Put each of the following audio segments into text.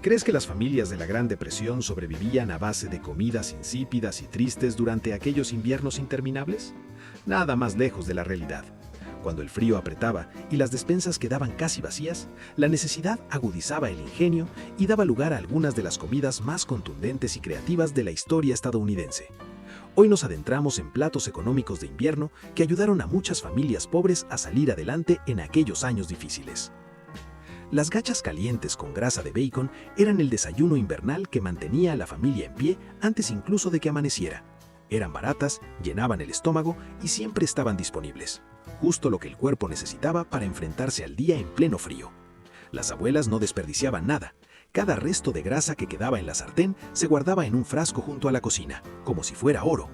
¿Crees que las familias de la Gran Depresión sobrevivían a base de comidas insípidas y tristes durante aquellos inviernos interminables? Nada más lejos de la realidad. Cuando el frío apretaba y las despensas quedaban casi vacías, la necesidad agudizaba el ingenio y daba lugar a algunas de las comidas más contundentes y creativas de la historia estadounidense. Hoy nos adentramos en platos económicos de invierno que ayudaron a muchas familias pobres a salir adelante en aquellos años difíciles. Las gachas calientes con grasa de bacon eran el desayuno invernal que mantenía a la familia en pie antes incluso de que amaneciera. Eran baratas, llenaban el estómago y siempre estaban disponibles. Justo lo que el cuerpo necesitaba para enfrentarse al día en pleno frío. Las abuelas no desperdiciaban nada. Cada resto de grasa que quedaba en la sartén se guardaba en un frasco junto a la cocina, como si fuera oro.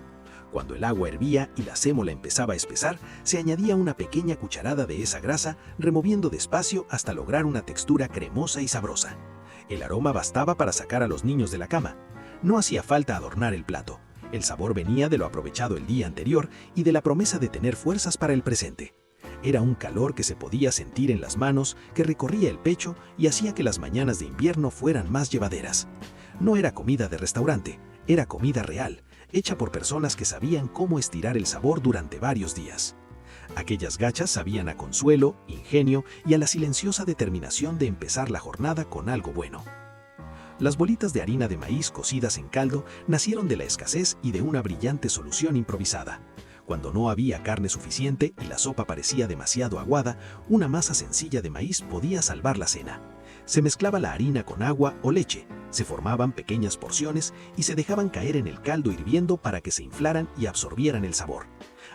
Cuando el agua hervía y la sémola empezaba a espesar, se añadía una pequeña cucharada de esa grasa, removiendo despacio hasta lograr una textura cremosa y sabrosa. El aroma bastaba para sacar a los niños de la cama. No hacía falta adornar el plato. El sabor venía de lo aprovechado el día anterior y de la promesa de tener fuerzas para el presente. Era un calor que se podía sentir en las manos, que recorría el pecho y hacía que las mañanas de invierno fueran más llevaderas. No era comida de restaurante, era comida real, hecha por personas que sabían cómo estirar el sabor durante varios días. Aquellas gachas sabían a consuelo, ingenio y a la silenciosa determinación de empezar la jornada con algo bueno. Las bolitas de harina de maíz cocidas en caldo nacieron de la escasez y de una brillante solución improvisada. Cuando no había carne suficiente y la sopa parecía demasiado aguada, una masa sencilla de maíz podía salvar la cena. Se mezclaba la harina con agua o leche, se formaban pequeñas porciones y se dejaban caer en el caldo hirviendo para que se inflaran y absorbieran el sabor.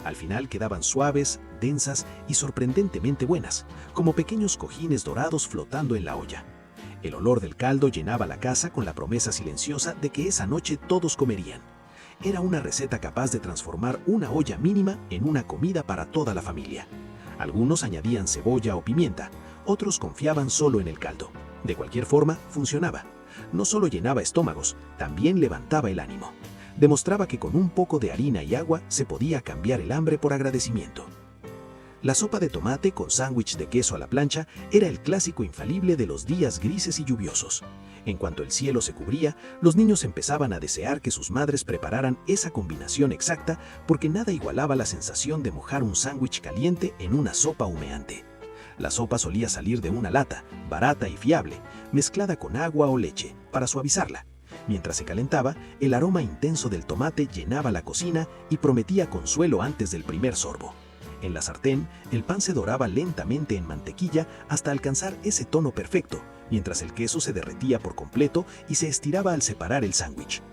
Al final quedaban suaves, densas y sorprendentemente buenas, como pequeños cojines dorados flotando en la olla. El olor del caldo llenaba la casa con la promesa silenciosa de que esa noche todos comerían. Era una receta capaz de transformar una olla mínima en una comida para toda la familia. Algunos añadían cebolla o pimienta, otros confiaban solo en el caldo. De cualquier forma, funcionaba. No solo llenaba estómagos, también levantaba el ánimo. Demostraba que con un poco de harina y agua se podía cambiar el hambre por agradecimiento. La sopa de tomate con sándwich de queso a la plancha era el clásico infalible de los días grises y lluviosos. En cuanto el cielo se cubría, los niños empezaban a desear que sus madres prepararan esa combinación exacta porque nada igualaba la sensación de mojar un sándwich caliente en una sopa humeante. La sopa solía salir de una lata, barata y fiable, mezclada con agua o leche, para suavizarla. Mientras se calentaba, el aroma intenso del tomate llenaba la cocina y prometía consuelo antes del primer sorbo. En la sartén, el pan se doraba lentamente en mantequilla hasta alcanzar ese tono perfecto, mientras el queso se derretía por completo y se estiraba al separar el sándwich.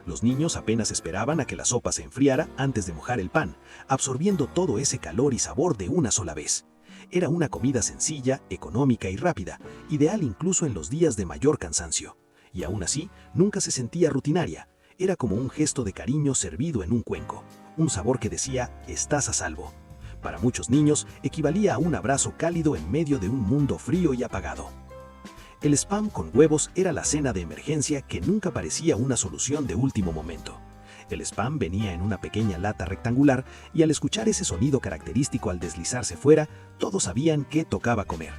Los niños apenas esperaban a que la sopa se enfriara antes de mojar el pan, absorbiendo todo ese calor y sabor de una sola vez. Era una comida sencilla, económica y rápida, ideal incluso en los días de mayor cansancio. Y aún así, nunca se sentía rutinaria. Era como un gesto de cariño servido en un cuenco, un sabor que decía, estás a salvo. Para muchos niños, equivalía a un abrazo cálido en medio de un mundo frío y apagado. El spam con huevos era la cena de emergencia que nunca parecía una solución de último momento. El spam venía en una pequeña lata rectangular y al escuchar ese sonido característico al deslizarse fuera, todos sabían qué tocaba comer.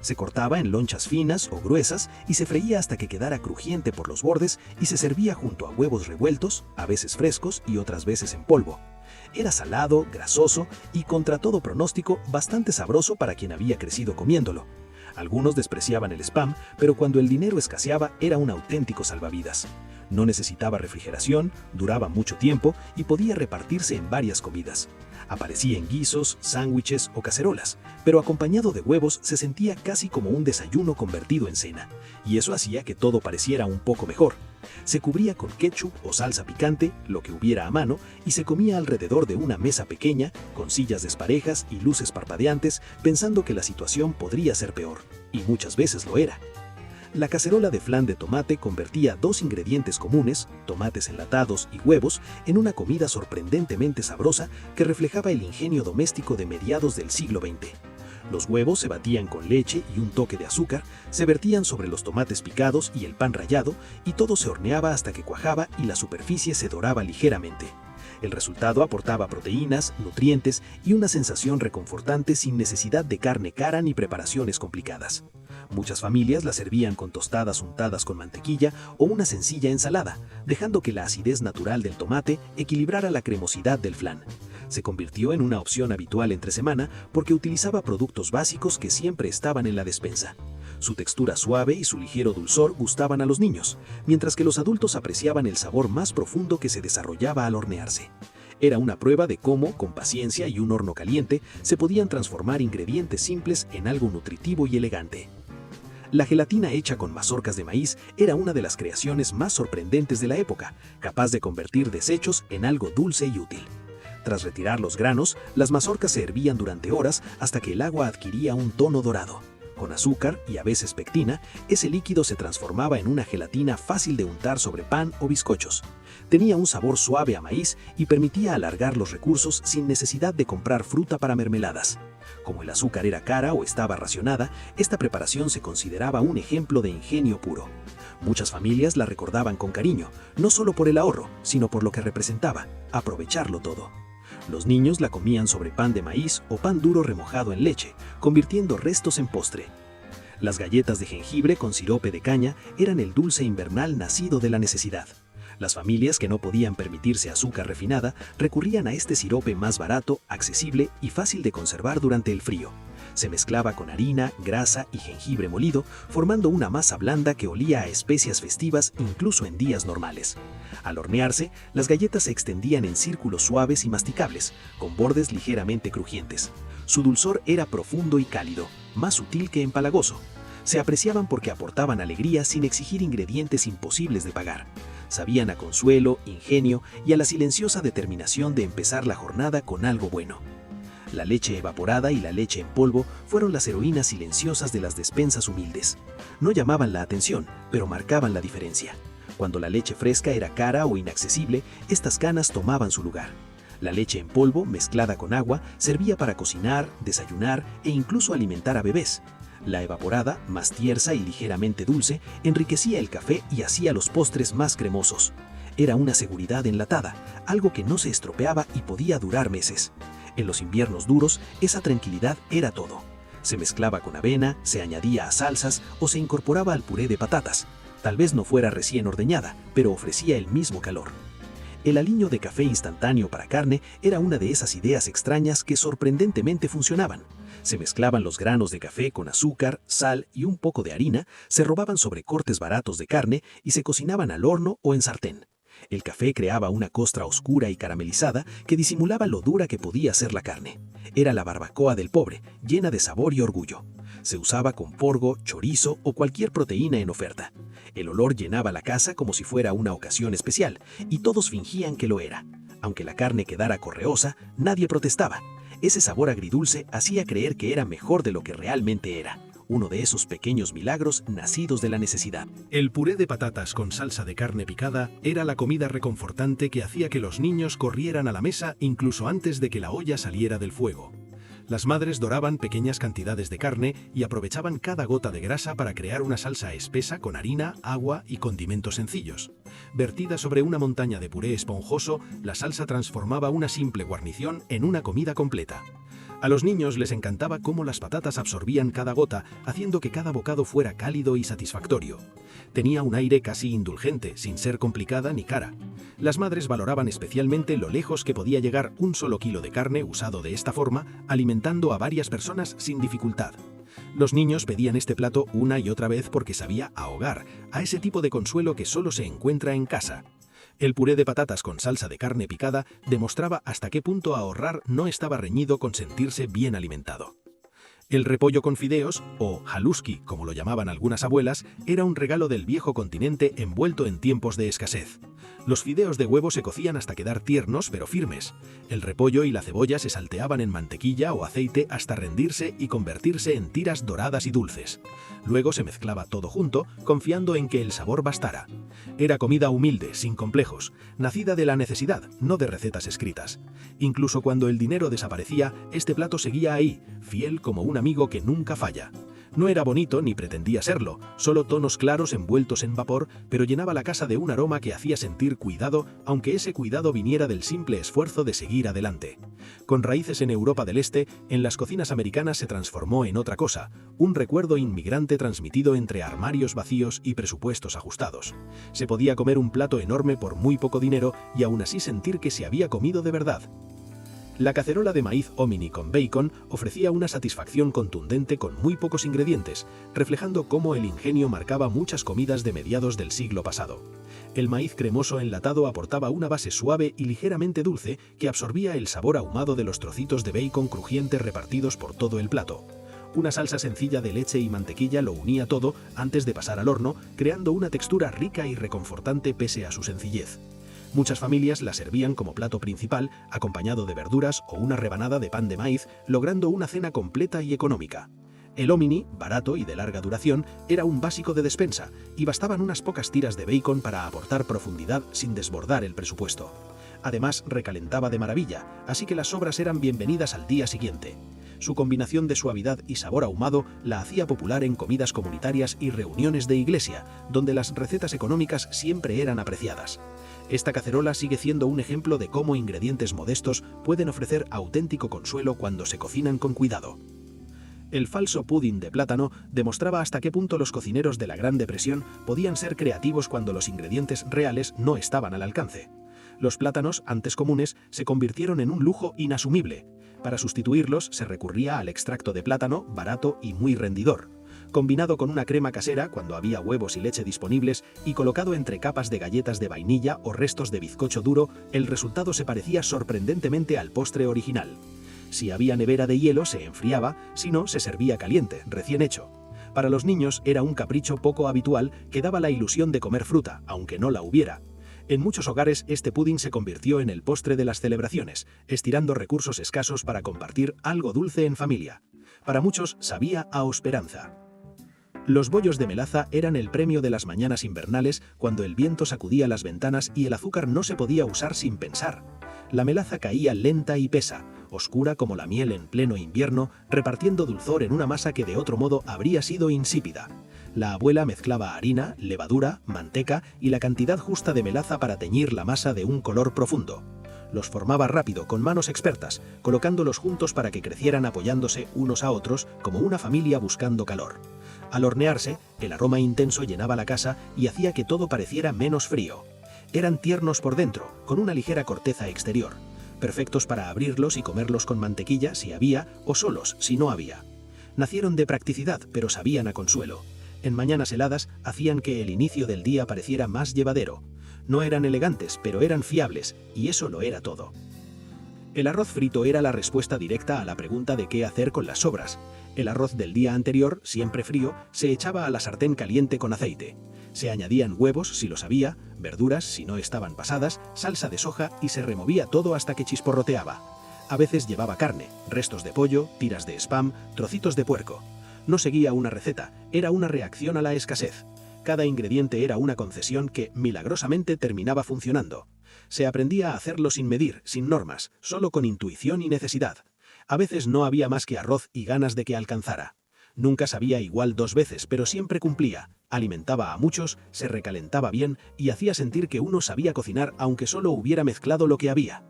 Se cortaba en lonchas finas o gruesas y se freía hasta que quedara crujiente por los bordes y se servía junto a huevos revueltos, a veces frescos y otras veces en polvo. Era salado, grasoso y, contra todo pronóstico, bastante sabroso para quien había crecido comiéndolo. Algunos despreciaban el spam, pero cuando el dinero escaseaba era un auténtico salvavidas. No necesitaba refrigeración, duraba mucho tiempo y podía repartirse en varias comidas. Aparecía en guisos, sándwiches o cacerolas, pero acompañado de huevos se sentía casi como un desayuno convertido en cena, y eso hacía que todo pareciera un poco mejor. Se cubría con ketchup o salsa picante, lo que hubiera a mano, y se comía alrededor de una mesa pequeña, con sillas desparejas y luces parpadeantes, pensando que la situación podría ser peor, y muchas veces lo era. La cacerola de flan de tomate convertía dos ingredientes comunes, tomates enlatados y huevos, en una comida sorprendentemente sabrosa que reflejaba el ingenio doméstico de mediados del siglo XX. Los huevos se batían con leche y un toque de azúcar, se vertían sobre los tomates picados y el pan rallado, y todo se horneaba hasta que cuajaba y la superficie se doraba ligeramente. El resultado aportaba proteínas, nutrientes y una sensación reconfortante sin necesidad de carne cara ni preparaciones complicadas. Muchas familias la servían con tostadas untadas con mantequilla o una sencilla ensalada, dejando que la acidez natural del tomate equilibrara la cremosidad del flan. Se convirtió en una opción habitual entre semana porque utilizaba productos básicos que siempre estaban en la despensa. Su textura suave y su ligero dulzor gustaban a los niños, mientras que los adultos apreciaban el sabor más profundo que se desarrollaba al hornearse. Era una prueba de cómo, con paciencia y un horno caliente, se podían transformar ingredientes simples en algo nutritivo y elegante. La gelatina hecha con mazorcas de maíz era una de las creaciones más sorprendentes de la época, capaz de convertir desechos en algo dulce y útil. Tras retirar los granos, las mazorcas se hervían durante horas hasta que el agua adquiría un tono dorado. Con azúcar y a veces pectina, ese líquido se transformaba en una gelatina fácil de untar sobre pan o bizcochos. Tenía un sabor suave a maíz y permitía alargar los recursos sin necesidad de comprar fruta para mermeladas. Como el azúcar era cara o estaba racionada, esta preparación se consideraba un ejemplo de ingenio puro. Muchas familias la recordaban con cariño, no solo por el ahorro, sino por lo que representaba, aprovecharlo todo. Los niños la comían sobre pan de maíz o pan duro remojado en leche, convirtiendo restos en postre. Las galletas de jengibre con sirope de caña eran el dulce invernal nacido de la necesidad. Las familias que no podían permitirse azúcar refinada recurrían a este sirope más barato, accesible y fácil de conservar durante el frío. Se mezclaba con harina, grasa y jengibre molido, formando una masa blanda que olía a especias festivas incluso en días normales. Al hornearse, las galletas se extendían en círculos suaves y masticables, con bordes ligeramente crujientes. Su dulzor era profundo y cálido, más sutil que empalagoso. Se apreciaban porque aportaban alegría sin exigir ingredientes imposibles de pagar. Sabían a consuelo, ingenio y a la silenciosa determinación de empezar la jornada con algo bueno. La leche evaporada y la leche en polvo fueron las heroínas silenciosas de las despensas humildes. No llamaban la atención, pero marcaban la diferencia. Cuando la leche fresca era cara o inaccesible, estas canas tomaban su lugar. La leche en polvo, mezclada con agua, servía para cocinar, desayunar e incluso alimentar a bebés. La evaporada, más tiersa y ligeramente dulce, enriquecía el café y hacía los postres más cremosos. Era una seguridad enlatada, algo que no se estropeaba y podía durar meses. En los inviernos duros, esa tranquilidad era todo. Se mezclaba con avena, se añadía a salsas o se incorporaba al puré de patatas. Tal vez no fuera recién ordeñada, pero ofrecía el mismo calor. El aliño de café instantáneo para carne era una de esas ideas extrañas que sorprendentemente funcionaban. Se mezclaban los granos de café con azúcar, sal y un poco de harina, se robaban sobre cortes baratos de carne y se cocinaban al horno o en sartén. El café creaba una costra oscura y caramelizada que disimulaba lo dura que podía ser la carne. Era la barbacoa del pobre, llena de sabor y orgullo. Se usaba con porgo, chorizo o cualquier proteína en oferta. El olor llenaba la casa como si fuera una ocasión especial, y todos fingían que lo era. Aunque la carne quedara correosa, nadie protestaba. Ese sabor agridulce hacía creer que era mejor de lo que realmente era. Uno de esos pequeños milagros nacidos de la necesidad. El puré de patatas con salsa de carne picada era la comida reconfortante que hacía que los niños corrieran a la mesa incluso antes de que la olla saliera del fuego. Las madres doraban pequeñas cantidades de carne y aprovechaban cada gota de grasa para crear una salsa espesa con harina, agua y condimentos sencillos. Vertida sobre una montaña de puré esponjoso, la salsa transformaba una simple guarnición en una comida completa. A los niños les encantaba cómo las patatas absorbían cada gota, haciendo que cada bocado fuera cálido y satisfactorio. Tenía un aire casi indulgente, sin ser complicada ni cara. Las madres valoraban especialmente lo lejos que podía llegar un solo kilo de carne usado de esta forma, alimentando a varias personas sin dificultad. Los niños pedían este plato una y otra vez porque sabía ahogar, a ese tipo de consuelo que solo se encuentra en casa. El puré de patatas con salsa de carne picada demostraba hasta qué punto ahorrar no estaba reñido con sentirse bien alimentado. El repollo con fideos, o haluski como lo llamaban algunas abuelas, era un regalo del viejo continente envuelto en tiempos de escasez. Los fideos de huevo se cocían hasta quedar tiernos pero firmes. El repollo y la cebolla se salteaban en mantequilla o aceite hasta rendirse y convertirse en tiras doradas y dulces. Luego se mezclaba todo junto, confiando en que el sabor bastara. Era comida humilde, sin complejos, nacida de la necesidad, no de recetas escritas. Incluso cuando el dinero desaparecía, este plato seguía ahí, fiel como un amigo que nunca falla. No era bonito ni pretendía serlo, solo tonos claros envueltos en vapor, pero llenaba la casa de un aroma que hacía sentir cuidado, aunque ese cuidado viniera del simple esfuerzo de seguir adelante. Con raíces en Europa del Este, en las cocinas americanas se transformó en otra cosa, un recuerdo inmigrante transmitido entre armarios vacíos y presupuestos ajustados. Se podía comer un plato enorme por muy poco dinero y aún así sentir que se había comido de verdad. La cacerola de maíz hominy con bacon ofrecía una satisfacción contundente con muy pocos ingredientes, reflejando cómo el ingenio marcaba muchas comidas de mediados del siglo pasado. El maíz cremoso enlatado aportaba una base suave y ligeramente dulce que absorbía el sabor ahumado de los trocitos de bacon crujientes repartidos por todo el plato. Una salsa sencilla de leche y mantequilla lo unía todo antes de pasar al horno, creando una textura rica y reconfortante pese a su sencillez. Muchas familias la servían como plato principal, acompañado de verduras o una rebanada de pan de maíz, logrando una cena completa y económica. El hominy, barato y de larga duración, era un básico de despensa, y bastaban unas pocas tiras de bacon para aportar profundidad sin desbordar el presupuesto. Además, recalentaba de maravilla, así que las sobras eran bienvenidas al día siguiente. Su combinación de suavidad y sabor ahumado la hacía popular en comidas comunitarias y reuniones de iglesia, donde las recetas económicas siempre eran apreciadas. Esta cacerola sigue siendo un ejemplo de cómo ingredientes modestos pueden ofrecer auténtico consuelo cuando se cocinan con cuidado. El falso pudding de plátano demostraba hasta qué punto los cocineros de la Gran Depresión podían ser creativos cuando los ingredientes reales no estaban al alcance. Los plátanos, antes comunes, se convirtieron en un lujo inasumible. Para sustituirlos se recurría al extracto de plátano, barato y muy rendidor. Combinado con una crema casera cuando había huevos y leche disponibles y colocado entre capas de galletas de vainilla o restos de bizcocho duro, el resultado se parecía sorprendentemente al postre original. Si había nevera de hielo se enfriaba, si no se servía caliente, recién hecho. Para los niños era un capricho poco habitual que daba la ilusión de comer fruta, aunque no la hubiera. En muchos hogares este pudding se convirtió en el postre de las celebraciones, estirando recursos escasos para compartir algo dulce en familia. Para muchos sabía a esperanza. Los bollos de melaza eran el premio de las mañanas invernales cuando el viento sacudía las ventanas y el azúcar no se podía usar sin pensar. La melaza caía lenta y pesa, oscura como la miel en pleno invierno, repartiendo dulzor en una masa que de otro modo habría sido insípida. La abuela mezclaba harina, levadura, manteca y la cantidad justa de melaza para teñir la masa de un color profundo. Los formaba rápido, con manos expertas, colocándolos juntos para que crecieran apoyándose unos a otros como una familia buscando calor. Al hornearse, el aroma intenso llenaba la casa y hacía que todo pareciera menos frío. Eran tiernos por dentro, con una ligera corteza exterior, perfectos para abrirlos y comerlos con mantequilla si había o solos si no había. Nacieron de practicidad, pero sabían a consuelo. En mañanas heladas hacían que el inicio del día pareciera más llevadero. No eran elegantes, pero eran fiables, y eso lo era todo. El arroz frito era la respuesta directa a la pregunta de qué hacer con las sobras. El arroz del día anterior, siempre frío, se echaba a la sartén caliente con aceite. Se añadían huevos si los había, verduras si no estaban pasadas, salsa de soja y se removía todo hasta que chisporroteaba. A veces llevaba carne, restos de pollo, tiras de spam, trocitos de puerco. No seguía una receta, era una reacción a la escasez. Cada ingrediente era una concesión que, milagrosamente, terminaba funcionando. Se aprendía a hacerlo sin medir, sin normas, solo con intuición y necesidad. A veces no había más que arroz y ganas de que alcanzara. Nunca sabía igual 2 veces, pero siempre cumplía. Alimentaba a muchos, se recalentaba bien y hacía sentir que uno sabía cocinar aunque solo hubiera mezclado lo que había.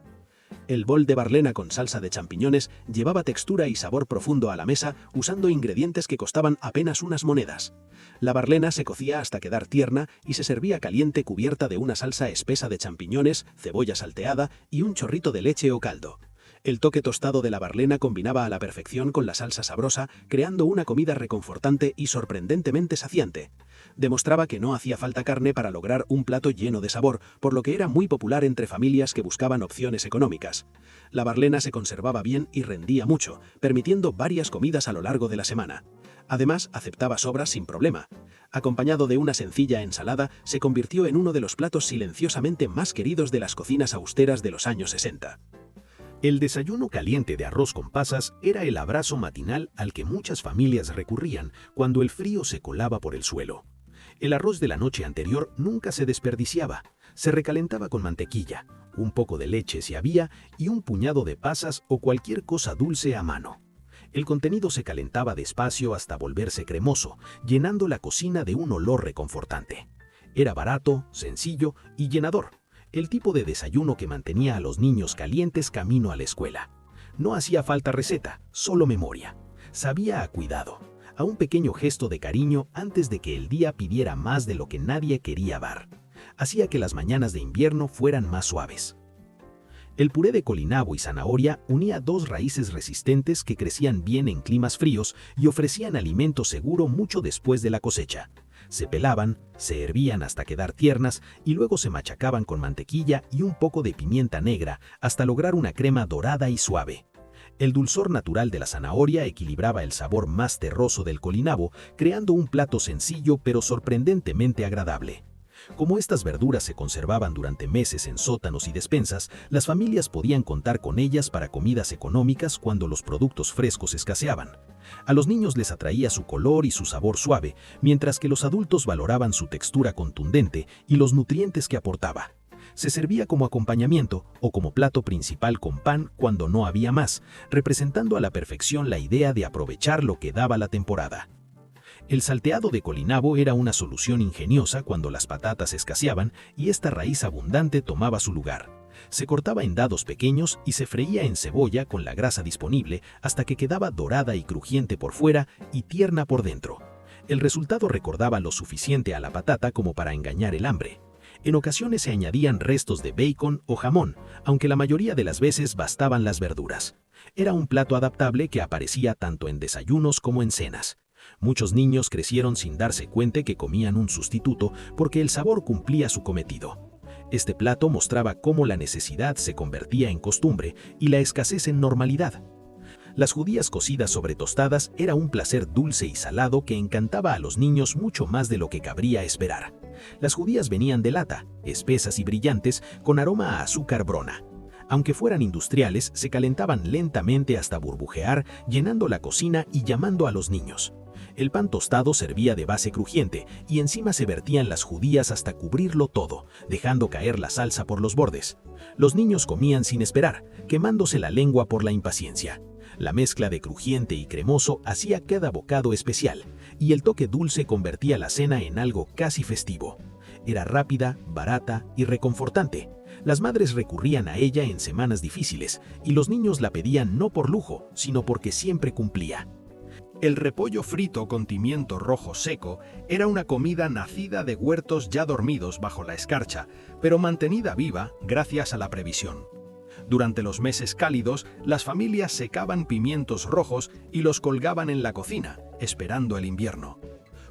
El bol de barlena con salsa de champiñones llevaba textura y sabor profundo a la mesa usando ingredientes que costaban apenas unas monedas. La barlena se cocía hasta quedar tierna y se servía caliente cubierta de una salsa espesa de champiñones, cebolla salteada y un chorrito de leche o caldo. El toque tostado de la barlena combinaba a la perfección con la salsa sabrosa, creando una comida reconfortante y sorprendentemente saciante. Demostraba que no hacía falta carne para lograr un plato lleno de sabor, por lo que era muy popular entre familias que buscaban opciones económicas. La barlena se conservaba bien y rendía mucho, permitiendo varias comidas a lo largo de la semana. Además, aceptaba sobras sin problema. Acompañado de una sencilla ensalada, se convirtió en uno de los platos silenciosamente más queridos de las cocinas austeras de los años 60. El desayuno caliente de arroz con pasas era el abrazo matinal al que muchas familias recurrían cuando el frío se colaba por el suelo. El arroz de la noche anterior nunca se desperdiciaba, se recalentaba con mantequilla, un poco de leche si había y un puñado de pasas o cualquier cosa dulce a mano. El contenido se calentaba despacio hasta volverse cremoso, llenando la cocina de un olor reconfortante. Era barato, sencillo y llenador, el tipo de desayuno que mantenía a los niños calientes camino a la escuela. No hacía falta receta, solo memoria. Sabía a cuidado, a un pequeño gesto de cariño antes de que el día pidiera más de lo que nadie quería dar. Hacía que las mañanas de invierno fueran más suaves. El puré de colinabo y zanahoria unía dos raíces resistentes que crecían bien en climas fríos y ofrecían alimento seguro mucho después de la cosecha. Se pelaban, se hervían hasta quedar tiernas y luego se machacaban con mantequilla y un poco de pimienta negra hasta lograr una crema dorada y suave. El dulzor natural de la zanahoria equilibraba el sabor más terroso del colinabo, creando un plato sencillo pero sorprendentemente agradable. Como estas verduras se conservaban durante meses en sótanos y despensas, las familias podían contar con ellas para comidas económicas cuando los productos frescos escaseaban. A los niños les atraía su color y su sabor suave, mientras que los adultos valoraban su textura contundente y los nutrientes que aportaba. Se servía como acompañamiento o como plato principal con pan cuando no había más, representando a la perfección la idea de aprovechar lo que daba la temporada. El salteado de colinabo era una solución ingeniosa cuando las patatas escaseaban y esta raíz abundante tomaba su lugar. Se cortaba en dados pequeños y se freía en cebolla con la grasa disponible hasta que quedaba dorada y crujiente por fuera y tierna por dentro. El resultado recordaba lo suficiente a la patata como para engañar el hambre. En ocasiones se añadían restos de bacon o jamón, aunque la mayoría de las veces bastaban las verduras. Era un plato adaptable que aparecía tanto en desayunos como en cenas. Muchos niños crecieron sin darse cuenta que comían un sustituto porque el sabor cumplía su cometido. Este plato mostraba cómo la necesidad se convertía en costumbre y la escasez en normalidad. Las judías cocidas sobre tostadas era un placer dulce y salado que encantaba a los niños mucho más de lo que cabría esperar. Las judías venían de lata, espesas y brillantes, con aroma a azúcar brona. Aunque fueran industriales, se calentaban lentamente hasta burbujear, llenando la cocina y llamando a los niños. El pan tostado servía de base crujiente y encima se vertían las judías hasta cubrirlo todo, dejando caer la salsa por los bordes. Los niños comían sin esperar, quemándose la lengua por la impaciencia. La mezcla de crujiente y cremoso hacía cada bocado especial, y el toque dulce convertía la cena en algo casi festivo. Era rápida, barata y reconfortante. Las madres recurrían a ella en semanas difíciles, y los niños la pedían no por lujo, sino porque siempre cumplía. El repollo frito con pimiento rojo seco era una comida nacida de huertos ya dormidos bajo la escarcha, pero mantenida viva gracias a la previsión. Durante los meses cálidos, las familias secaban pimientos rojos y los colgaban en la cocina, esperando el invierno.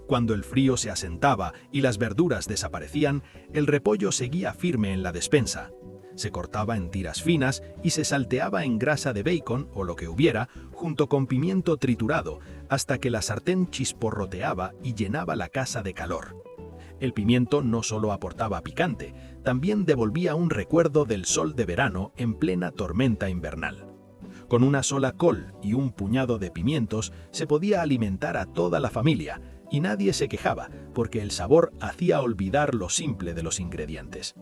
Cuando el frío se asentaba y las verduras desaparecían, el repollo seguía firme en la despensa. Se cortaba en tiras finas y se salteaba en grasa de bacon o lo que hubiera, junto con pimiento triturado, hasta que la sartén chisporroteaba y llenaba la casa de calor. El pimiento no solo aportaba picante, también devolvía un recuerdo del sol de verano en plena tormenta invernal. Con una sola col y un puñado de pimientos se podía alimentar a toda la familia, y nadie se quejaba porque el sabor hacía olvidar lo simple de los ingredientes.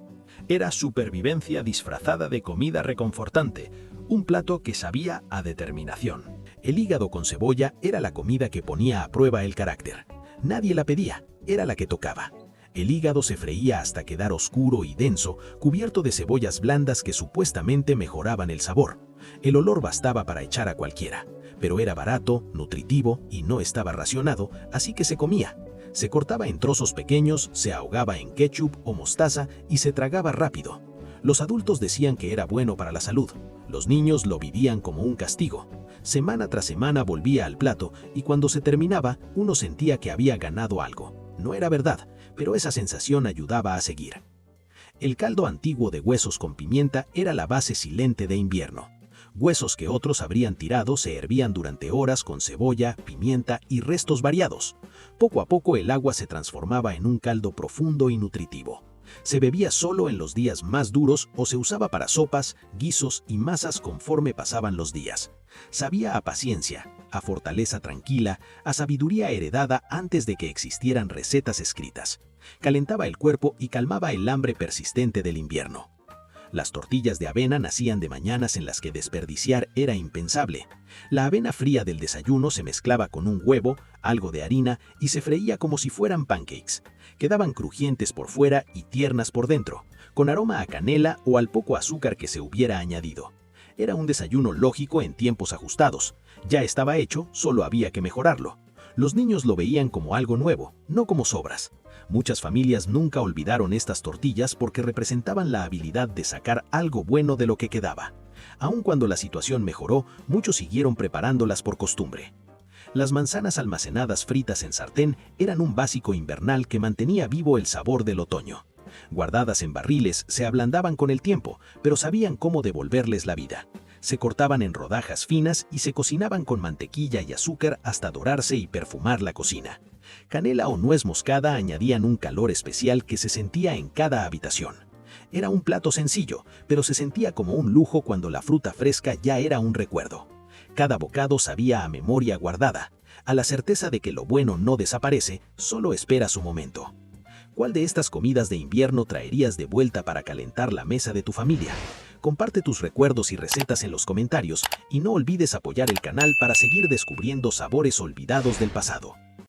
Era supervivencia disfrazada de comida reconfortante, un plato que sabía a determinación. El hígado con cebolla era la comida que ponía a prueba el carácter. Nadie la pedía, era la que tocaba. El hígado se freía hasta quedar oscuro y denso, cubierto de cebollas blandas que supuestamente mejoraban el sabor. El olor bastaba para echar a cualquiera, pero era barato, nutritivo y no estaba racionado, así que se comía. Se cortaba en trozos pequeños, se ahogaba en ketchup o mostaza y se tragaba rápido. Los adultos decían que era bueno para la salud. Los niños lo vivían como un castigo. Semana tras semana volvía al plato y cuando se terminaba, uno sentía que había ganado algo. No era verdad, pero esa sensación ayudaba a seguir. El caldo antiguo de huesos con pimienta era la base silente de invierno. Huesos que otros habrían tirado se hervían durante horas con cebolla, pimienta y restos variados. Poco a poco el agua se transformaba en un caldo profundo y nutritivo. Se bebía solo en los días más duros o se usaba para sopas, guisos y masas conforme pasaban los días. Sabía a paciencia, a fortaleza tranquila, a sabiduría heredada antes de que existieran recetas escritas. Calentaba el cuerpo y calmaba el hambre persistente del invierno. Las tortillas de avena nacían de mañanas en las que desperdiciar era impensable. La avena fría del desayuno se mezclaba con un huevo, algo de harina y se freía como si fueran pancakes. Quedaban crujientes por fuera y tiernas por dentro, con aroma a canela o al poco azúcar que se hubiera añadido. Era un desayuno lógico en tiempos ajustados. Ya estaba hecho, solo había que mejorarlo. Los niños lo veían como algo nuevo, no como sobras. Muchas familias nunca olvidaron estas tortillas porque representaban la habilidad de sacar algo bueno de lo que quedaba. Aun cuando la situación mejoró, muchos siguieron preparándolas por costumbre. Las manzanas almacenadas fritas en sartén eran un básico invernal que mantenía vivo el sabor del otoño. Guardadas en barriles, se ablandaban con el tiempo, pero sabían cómo devolverles la vida. Se cortaban en rodajas finas y se cocinaban con mantequilla y azúcar hasta dorarse y perfumar la cocina. Canela o nuez moscada añadían un calor especial que se sentía en cada habitación. Era un plato sencillo, pero se sentía como un lujo cuando la fruta fresca ya era un recuerdo. Cada bocado sabía a memoria guardada, a la certeza de que lo bueno no desaparece, solo espera su momento. ¿Cuál de estas comidas de invierno traerías de vuelta para calentar la mesa de tu familia? Comparte tus recuerdos y recetas en los comentarios y no olvides apoyar el canal para seguir descubriendo sabores olvidados del pasado.